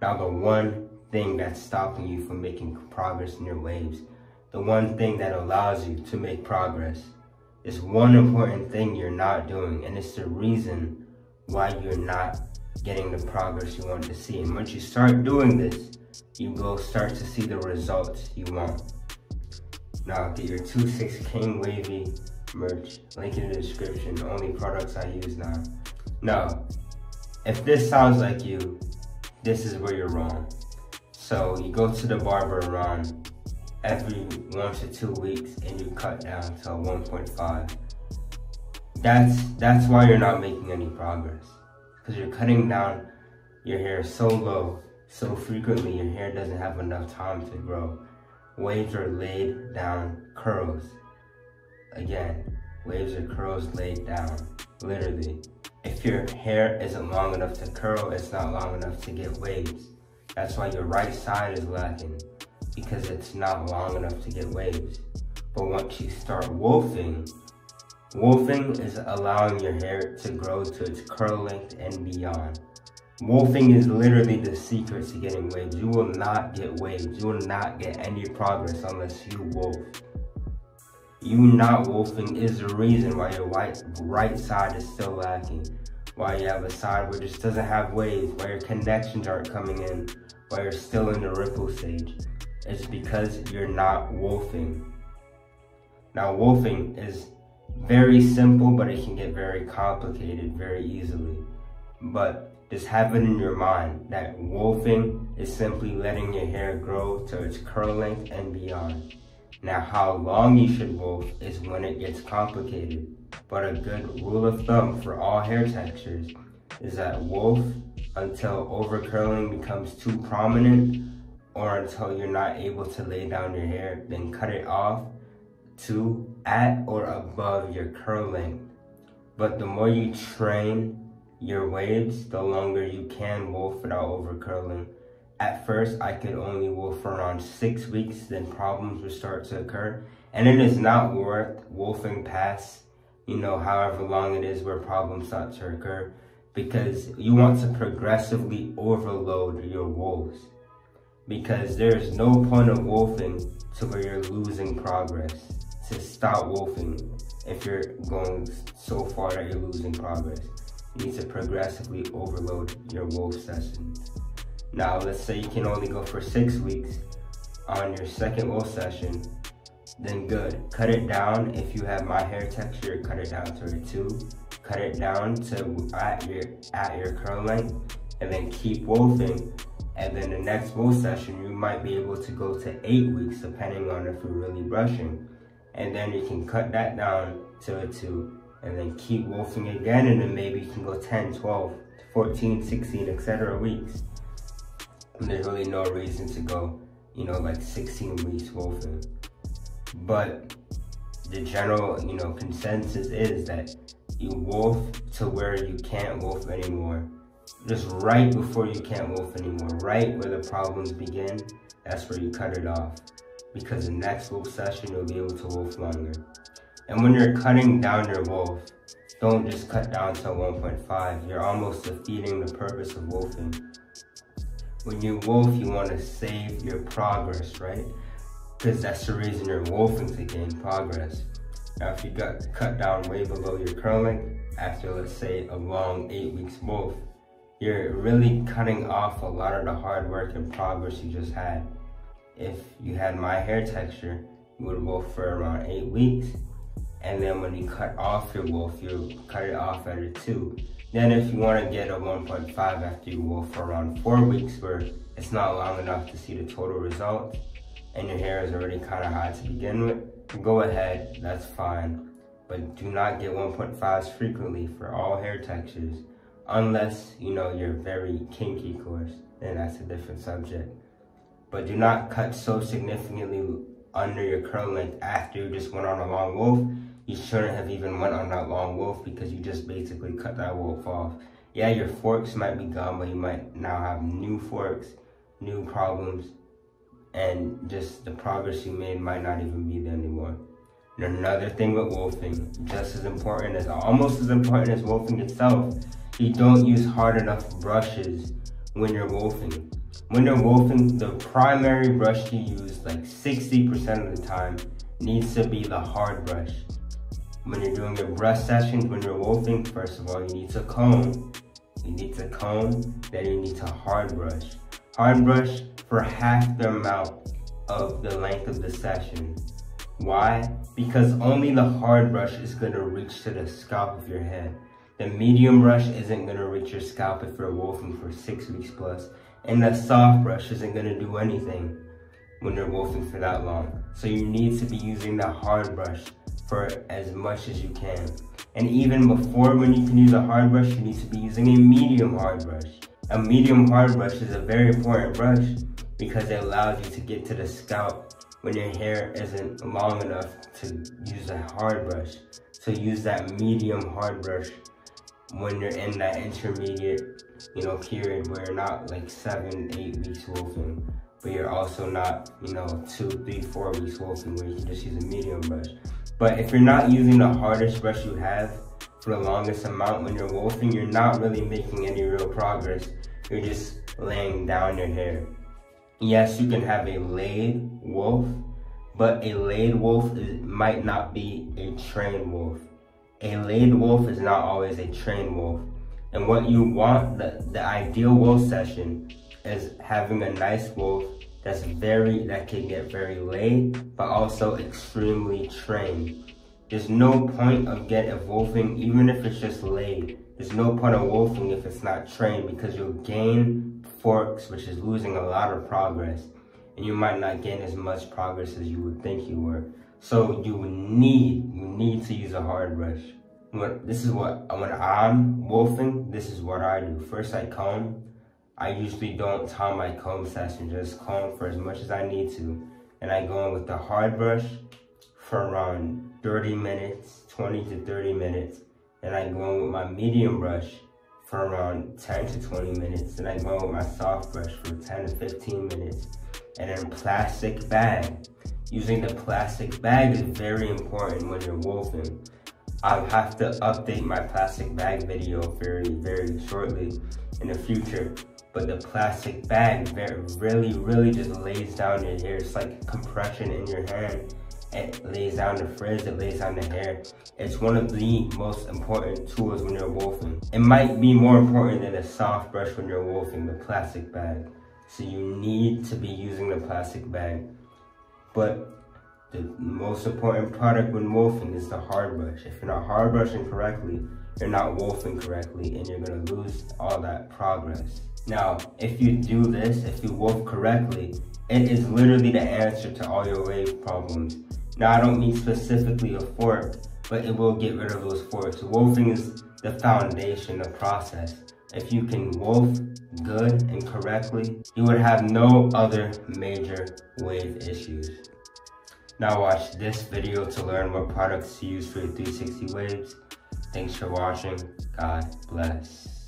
Now, the one thing that's stopping you from making progress in your waves, the one thing that allows you to make progress, is one important thing you're not doing, and it's the reason why you're not getting the progress you want to see. And once you start doing this, you will start to see the results you want. Now, get your 2-6 King Wavy merch, link in the description, the only products I use now. Now, if this sounds like you, this is where you're wrong. So you go to the barber around every 1 to 2 weeks and you cut down to a 1.5. That's why you're not making any progress. Because you're cutting down your hair so low, so frequently, your hair doesn't have enough time to grow. Waves are laid down curls. Again, waves are curls laid down, literally. If your hair isn't long enough to curl, it's not long enough to get waves. That's why your right side is lacking, because it's not long enough to get waves. But once you start wolfing is allowing your hair to grow to its curl length and beyond. Wolfing is literally the secret to getting waves. You will not get waves. You will not get any progress unless you wolf. You not wolfing is the reason why your right side is still lacking. Why you have a side where just doesn't have waves, why your connections aren't coming in, why you're still in the ripple stage. It's because you're not wolfing. Now, wolfing is very simple, but it can get very complicated very easily. But just have it in your mind that wolfing is simply letting your hair grow to its curl length and beyond. Now, how long you should wolf is when it gets complicated. But a good rule of thumb for all hair textures is that wolf until overcurling becomes too prominent, or until you're not able to lay down your hair, then cut it off to at or above your curl length. But the more you train your waves, the longer you can wolf without overcurling. At first, I could only wolf for around 6 weeks, then problems would start to occur. And it is not worth wolfing past, however long it is where problems start to occur, because you want to progressively overload your wolves. Because there's no point of wolfing to where you're losing progress. To stop wolfing if you're going so far that you're losing progress. You need to progressively overload your wolf sessions. Now, let's say you can only go for 6 weeks on your second wolf session, then good. Cut it down. If you have my hair texture, cut it down to a 2. Cut it down to at your curl length, and then keep wolfing. And then the next wolf session, you might be able to go to 8 weeks, depending on if you're really brushing. And then you can cut that down to a 2, and then keep wolfing again, and then maybe you can go 10, 12, 14, 16, etc. weeks. And there's really no reason to go, like 16 weeks wolfing. But the general, consensus is that you wolf to where you can't wolf anymore. Just right before you can't wolf anymore, right where the problems begin, that's where you cut it off. Because the next wolf session, you'll be able to wolf longer. And when you're cutting down your wolf, don't just cut down to 1.5. You're almost defeating the purpose of wolfing. When you wolf, you want to save your progress, right? Because that's the reason you're wolfing, to gain progress. Now, if you got cut down way below your curl length, after, let's say, a long 8 weeks wolf, you're really cutting off a lot of the hard work and progress you just had. If you had my hair texture, you would wolf for around 8 weeks. And then when you cut off your wolf, you cut it off at a 2. Then if you want to get a 1.5 after you wolf for around 4 weeks, where it's not long enough to see the total result, and your hair is already kind of high to begin with, go ahead, that's fine. But do not get 1.5s frequently for all hair textures, unless, you're very kinky, of course, then that's a different subject. But do not cut so significantly under your curl length after you just went on a long wolf. You shouldn't have even went on that long wolf, because you just basically cut that wolf off. Yeah, your forks might be gone, but you might now have new forks, new problems, and just the progress you made might not even be there anymore. And another thing with wolfing, almost as important as wolfing itself, you don't use hard enough brushes when you're wolfing. When you're wolfing, the primary brush you use, like 60% of the time, needs to be the hard brush. When you're doing your brush sessions, when you're wolfing, first of all, you need to comb. You need to comb, then you need to hard brush. Hard brush for half the amount of the length of the session. Why? Because only the hard brush is going to reach to the scalp of your head. The medium brush isn't going to reach your scalp if you're wolfing for 6 weeks plus. And the soft brush isn't going to do anything when you're wolfing for that long. So you need to be using the hard brush for as much as you can. And even before, when you can use a hard brush, you need to be using a medium hard brush. A medium hard brush is a very important brush because it allows you to get to the scalp when your hair isn't long enough to use a hard brush. So use that medium hard brush when you're in that intermediate, period where you're not like 7-8 weeks wolfing, but you're also not, 2, 3, 4 weeks wolfing where you can just use a medium brush. But if you're not using the hardest brush you have for the longest amount when you're wolfing, you're not really making any real progress. You're just laying down your hair. Yes, you can have a laid wolf, but a laid wolf might not be a trained wolf. A laid wolf is not always a trained wolf. And what you want, the ideal wolf session is having a nice wolf that can get very laid, but also extremely trained. There's no point of wolfing, even if it's just laid. There's no point of wolfing if it's not trained, because you'll gain forks, which is losing a lot of progress. And you might not gain as much progress as you would think you were. So you need to use a hard brush. When I'm wolfing, this is what I do. First I comb. I usually don't time my comb session, just comb for as much as I need to. And I go in with the hard brush for around 30 minutes, 20 to 30 minutes. And I go in with my medium brush for around 10 to 20 minutes. And I go in with my soft brush for 10 to 15 minutes. And then plastic bag. Using the plastic bag is very important when you're wolfing. I'll have to update my plastic bag video very, very shortly in the future. But the plastic bag really just lays down your hair. It's like compression in your hand. It lays down the frizz, it lays down the hair. It's one of the most important tools when you're wolfing. It might be more important than a soft brush when you're wolfing, the plastic bag. So you need to be using the plastic bag. But the most important product when wolfing is the hard brush. If you're not hard brushing correctly, you're not wolfing correctly, and you're gonna lose all that progress. Now, if you do this, if you wolf correctly, it is literally the answer to all your wave problems. Now, I don't mean specifically a fork, but it will get rid of those forks. Wolfing is the foundation, the process. If you can wolf good and correctly, you would have no other major wave issues. Now watch this video to learn what products to use for your 360 waves. Thanks for watching. God bless.